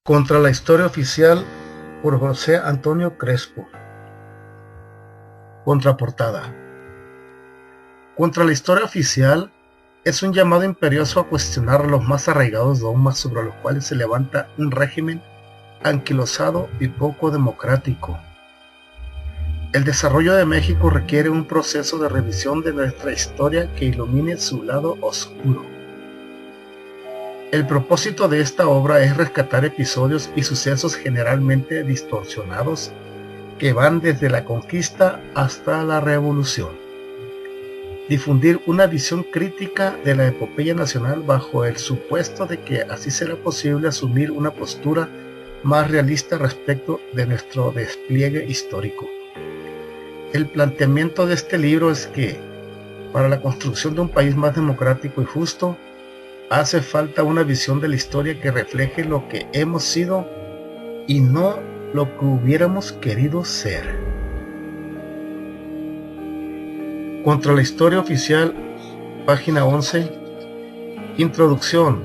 Contra la historia oficial por José Antonio Crespo. Contraportada. Contra la historia oficial es un llamado imperioso a cuestionar los más arraigados dogmas sobre los cuales se levanta un régimen anquilosado y poco democrático. El desarrollo de México requiere un proceso de revisión de nuestra historia que ilumine su lado oscuro. El propósito de esta obra es rescatar episodios y sucesos generalmente distorsionados que van desde la conquista hasta la revolución. Difundir una visión crítica de la epopeya nacional bajo el supuesto de que así será posible asumir una postura más realista respecto de nuestro despliegue histórico. El planteamiento de este libro es que, para la construcción de un país más democrático y justo, hace falta una visión de la historia que refleje lo que hemos sido y no lo que hubiéramos querido ser. Contra la historia oficial, página 11, introducción,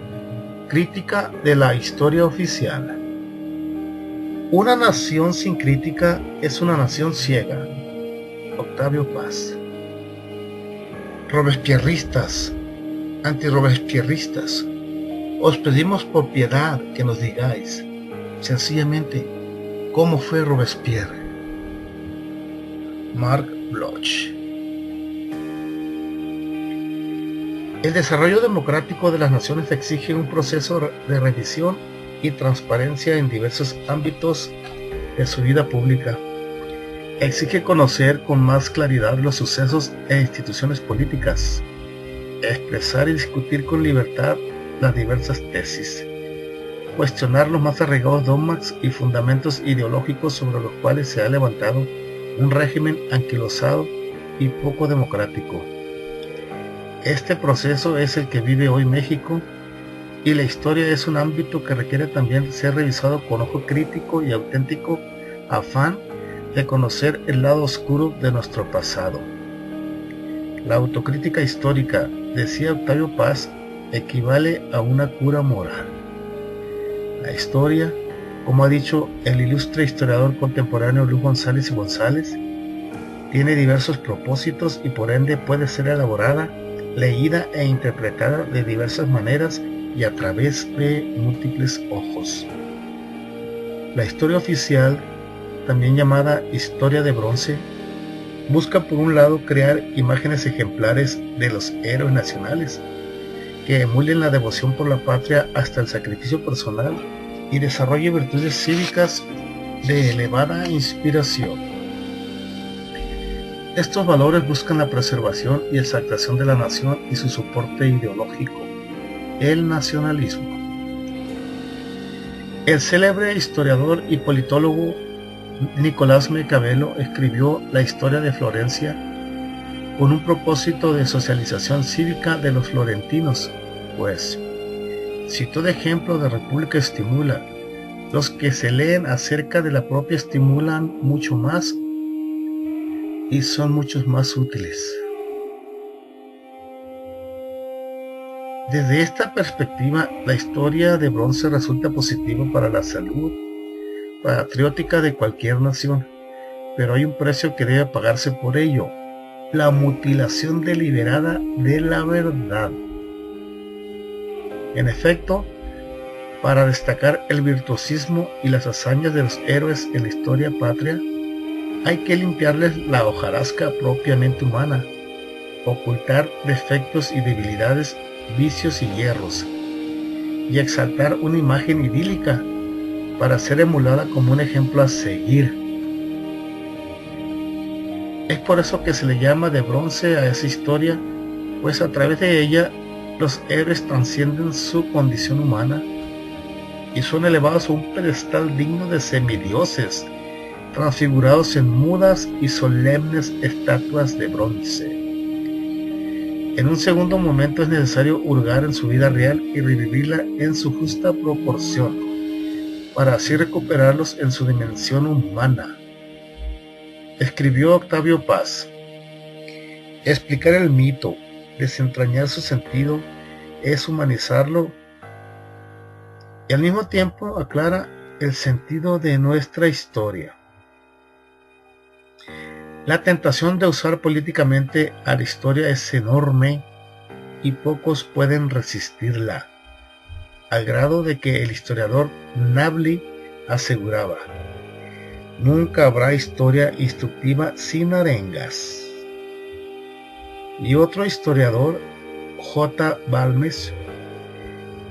crítica de la historia oficial. Una nación sin crítica es una nación ciega. Octavio Paz. Robespierristas, antirrobespierristas, os pedimos por piedad que nos digáis, sencillamente, ¿cómo fue Robespierre? Marc Bloch. El desarrollo democrático de las naciones exige un proceso de revisión y transparencia en diversos ámbitos de su vida pública. Exige conocer con más claridad los sucesos e instituciones políticas, expresar y discutir con libertad las diversas tesis, cuestionar los más arraigados dogmas y fundamentos ideológicos sobre los cuales se ha levantado un régimen anquilosado y poco democrático. Este proceso es el que vive hoy México, y la historia es un ámbito que requiere también ser revisado con ojo crítico y auténtico afán de conocer el lado oscuro de nuestro pasado. La autocrítica histórica, decía Octavio Paz, equivale a una cura moral. La historia, como ha dicho el ilustre historiador contemporáneo Luis González y González, tiene diversos propósitos y por ende puede ser elaborada, leída e interpretada de diversas maneras y a través de múltiples ojos. La historia oficial, también llamada historia de bronce, busca por un lado crear imágenes ejemplares de los héroes nacionales, que emulen la devoción por la patria hasta el sacrificio personal y desarrolle virtudes cívicas de elevada inspiración. Estos valores buscan la preservación y exaltación de la nación y su soporte ideológico, el nacionalismo. El célebre historiador y politólogo Nicolás Maquiavelo escribió La historia de Florencia con un propósito de socialización cívica de los florentinos, pues, si todo ejemplo de república estimula, los que se leen acerca de la propia estimulan mucho más y son muchos más útiles. Desde esta perspectiva, la historia de bronce resulta positiva para la salud patriótica de cualquier nación, pero hay un precio que debe pagarse por ello: la mutilación deliberada de la verdad. En efecto, para destacar el virtuosismo y las hazañas de los héroes en la historia patria, hay que limpiarles la hojarasca propiamente humana, ocultar defectos y debilidades, vicios y hierros, y exaltar una imagen idílica para ser emulada como un ejemplo a seguir. Es por eso que se le llama de bronce a esa historia, pues a través de ella los héroes trascienden su condición humana y son elevados a un pedestal digno de semidioses, transfigurados en mudas y solemnes estatuas de bronce. En un segundo momento es necesario hurgar en su vida real y revivirla en su justa proporción, para así recuperarlos en su dimensión humana. Escribió Octavio Paz: explicar el mito, desentrañar su sentido, es humanizarlo y al mismo tiempo aclara el sentido de nuestra historia. La tentación de usar políticamente a la historia es enorme y pocos pueden resistirla, al grado de que el historiador Nabli aseguraba: nunca habrá historia instructiva sin arengas. Y otro historiador, J. Balmes,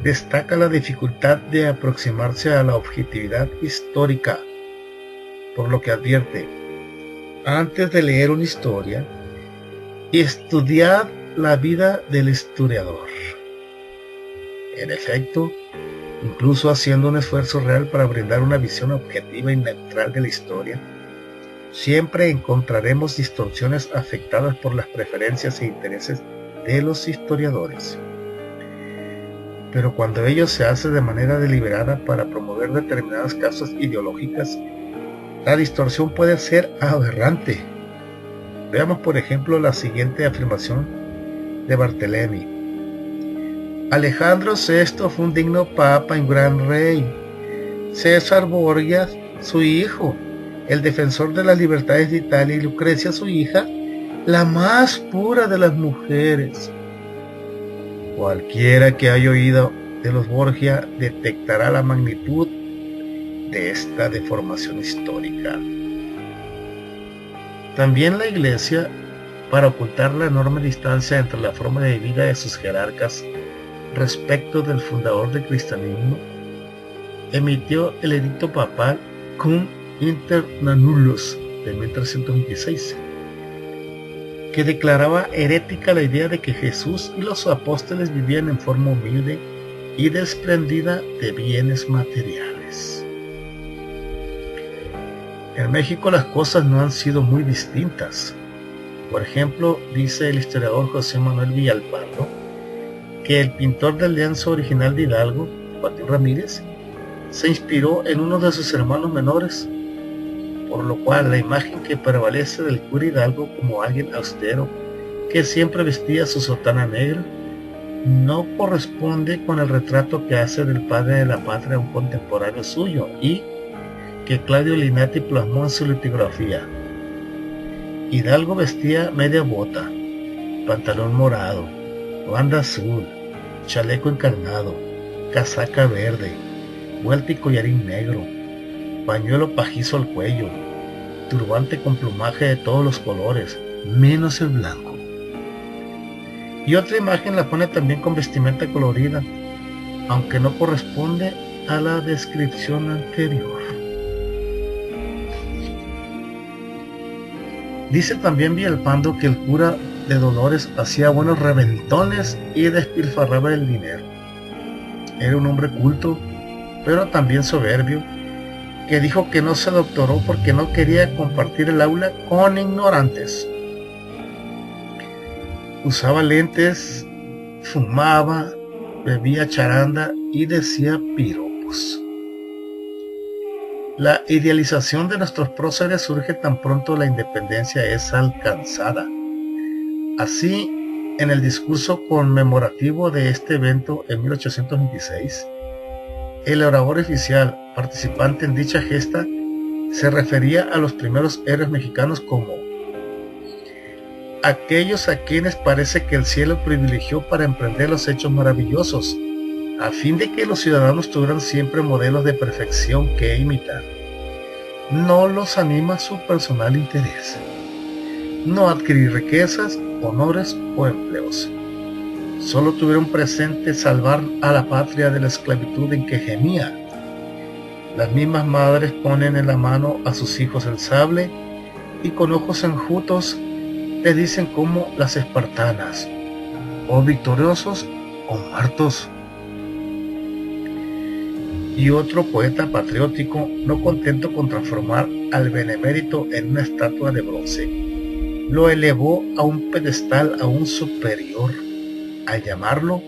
destaca la dificultad de aproximarse a la objetividad histórica, por lo que advierte: antes de leer una historia, estudiad la vida del historiador. En efecto, incluso haciendo un esfuerzo real para brindar una visión objetiva y neutral de la historia, siempre encontraremos distorsiones afectadas por las preferencias e intereses de los historiadores. Pero cuando ello se hace de manera deliberada para promover determinadas causas ideológicas, la distorsión puede ser aberrante. Veamos por ejemplo la siguiente afirmación de Barthelemy: Alejandro VI fue un digno papa y un gran rey. César Borgia, su hijo, el defensor de las libertades de Italia, y Lucrecia, su hija, la más pura de las mujeres. Cualquiera que haya oído de los Borgia detectará la magnitud de esta deformación histórica. También la Iglesia, para ocultar la enorme distancia entre la forma de vida de sus jerarcas respecto del fundador del cristianismo, emitió el edicto papal Cum Inter Nannullos de 1326, que declaraba herética la idea de que Jesús y los apóstoles vivían en forma humilde y desprendida de bienes materiales. En México las cosas no han sido muy distintas. Por ejemplo, dice el historiador José Manuel Villalpando que el pintor del lienzo original de Hidalgo, Joaquín Ramírez, se inspiró en uno de sus hermanos menores, por lo cual la imagen que prevalece del cura Hidalgo como alguien austero que siempre vestía su sotana negra no corresponde con el retrato que hace del padre de la patria un contemporáneo suyo y que Claudio Linati plasmó en su litografía. Hidalgo vestía media bota, pantalón morado, banda azul, chaleco encarnado, casaca verde, vuelta y collarín negro, pañuelo pajizo al cuello, turbante con plumaje de todos los colores, menos el blanco. Y otra imagen la pone también con vestimenta colorida, aunque no corresponde a la descripción anterior. Dice también Villalpando que el cura de Dolores hacía buenos reventones y despilfarraba el dinero. Era un hombre culto, pero también soberbio, que dijo que no se doctoró porque no quería compartir el aula con ignorantes. Usaba lentes, fumaba, bebía charanda y decía piropos. La idealización de nuestros próceres surge tan pronto la independencia es alcanzada. Así, en el discurso conmemorativo de este evento en 1826, el orador oficial participante en dicha gesta se refería a los primeros héroes mexicanos como aquellos a quienes parece que el cielo privilegió para emprender los hechos maravillosos, a fin de que los ciudadanos tuvieran siempre modelos de perfección que imitar. No los anima su personal interés, no adquirir riquezas, honores o empleos. Solo tuvieron presente salvar a la patria de la esclavitud en que gemía. Las mismas madres ponen en la mano a sus hijos el sable y con ojos enjutos les dicen como las espartanas, o victoriosos o muertos. Y otro poeta patriótico, no contento con transformar al benemérito en una estatua de bronce, lo elevó a un pedestal aún superior, al llamarlo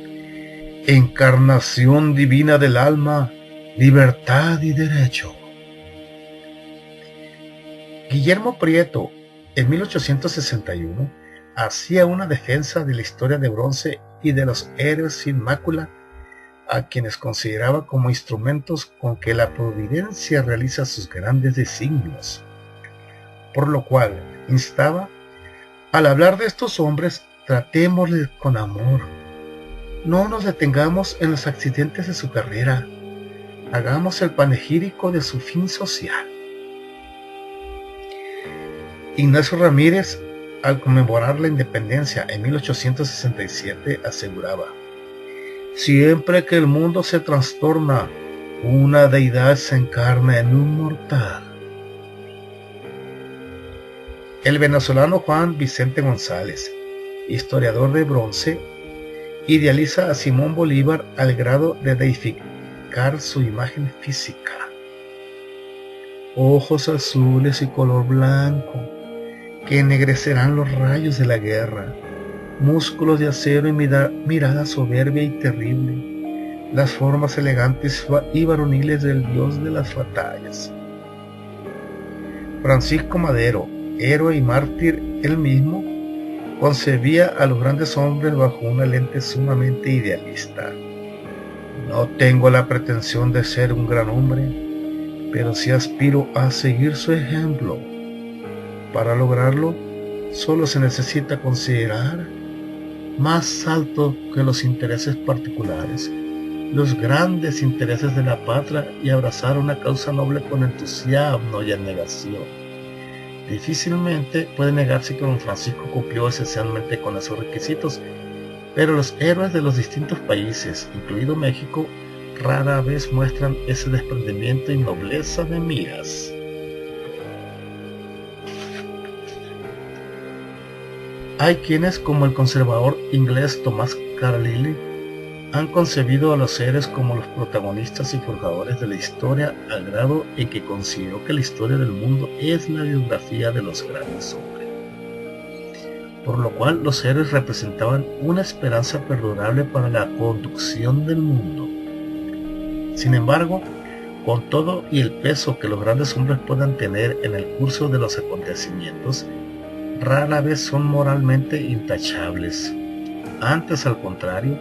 encarnación divina del alma, libertad y derecho. Guillermo Prieto, en 1861, hacía una defensa de la historia de bronce y de los héroes sin mácula, a quienes consideraba como instrumentos con que la providencia realiza sus grandes designios, por lo cual instaba: al hablar de estos hombres, tratémosles con amor, no nos detengamos en los accidentes de su carrera, hagamos el panegírico de su fin social. Ignacio Ramírez, al conmemorar la independencia en 1867, aseguraba: siempre que el mundo se trastorna, una deidad se encarna en un mortal. El venezolano Juan Vicente González, historiador de bronce, idealiza a Simón Bolívar al grado de deificar su imagen física. Ojos azules y color blanco, que ennegrecerán los rayos de la guerra, músculos de acero y mirada soberbia y terrible, las formas elegantes y varoniles del dios de las batallas. Francisco Madero, héroe y mártir él mismo, concebía a los grandes hombres bajo una lente sumamente idealista. No tengo la pretensión de ser un gran hombre, pero sí aspiro a seguir su ejemplo. Para lograrlo, solo se necesita considerar más alto que los intereses particulares, los grandes intereses de la patria, y abrazar una causa noble con entusiasmo y abnegación. Difícilmente puede negarse que don Francisco cumplió esencialmente con esos requisitos, pero los héroes de los distintos países, incluido México, rara vez muestran ese desprendimiento y nobleza de miras. Hay quienes, como el conservador inglés Thomas Carlyle, han concebido a los héroes como los protagonistas y forjadores de la historia, al grado en que consideró que la historia del mundo es la biografía de los grandes hombres, por lo cual los héroes representaban una esperanza perdurable para la conducción del mundo. Sin embargo, con todo y el peso que los grandes hombres puedan tener en el curso de los acontecimientos, rara vez son moralmente intachables. Antes, al contrario,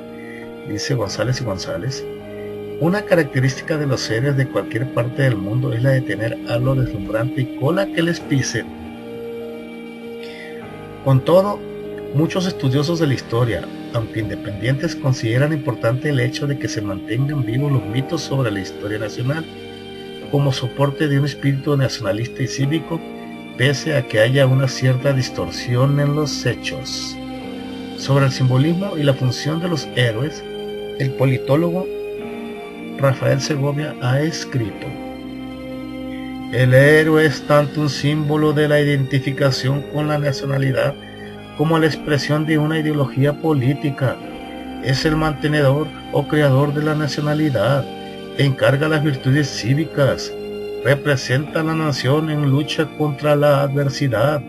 dice González y González, una característica de los héroes de cualquier parte del mundo es la de tener algo deslumbrante y cola que les pise. Con todo, muchos estudiosos de la historia, aunque independientes, consideran importante el hecho de que se mantengan vivos los mitos sobre la historia nacional, como soporte de un espíritu nacionalista y cívico, pese a que haya una cierta distorsión en los hechos. Sobre el simbolismo y la función de los héroes, el politólogo Rafael Segovia ha escrito: el héroe es tanto un símbolo de la identificación con la nacionalidad como la expresión de una ideología política. Es el mantenedor o creador de la nacionalidad, encarga las virtudes cívicas, representa a la nación en lucha contra la adversidad.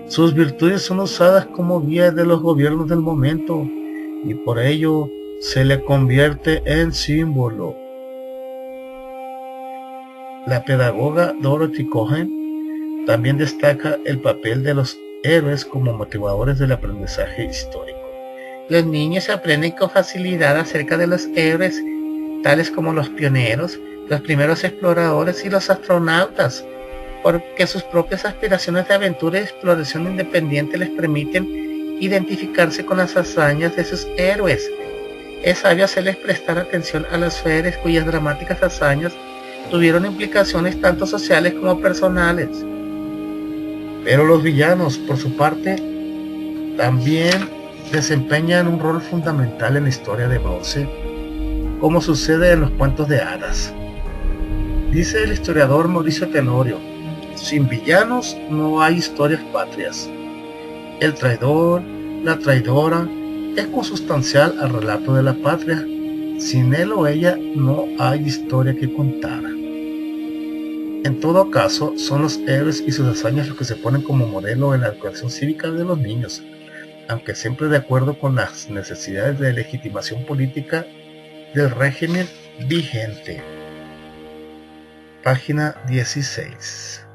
Sus virtudes son usadas como guía de los gobiernos del momento y por ello se le convierte en símbolo. La pedagoga Dorothy Cohen también destaca el papel de los héroes como motivadores del aprendizaje histórico. Los niños aprenden con facilidad acerca de los héroes, tales como los pioneros, los primeros exploradores y los astronautas, porque sus propias aspiraciones de aventura y exploración independiente les permiten identificarse con las hazañas de sus héroes. Es sabio hacerles prestar atención a los héroes cuyas dramáticas hazañas tuvieron implicaciones tanto sociales como personales. Pero los villanos, por su parte, también desempeñan un rol fundamental en la historia de bronce, como sucede en los cuentos de hadas. Dice el historiador Mauricio Tenorio: sin villanos no hay historias patrias. El traidor, la traidora, es consustancial al relato de la patria. Sin él o ella no hay historia que contar. En todo caso, son los héroes y sus hazañas los que se ponen como modelo en la educación cívica de los niños, aunque siempre de acuerdo con las necesidades de legitimación política del régimen vigente. Página 16.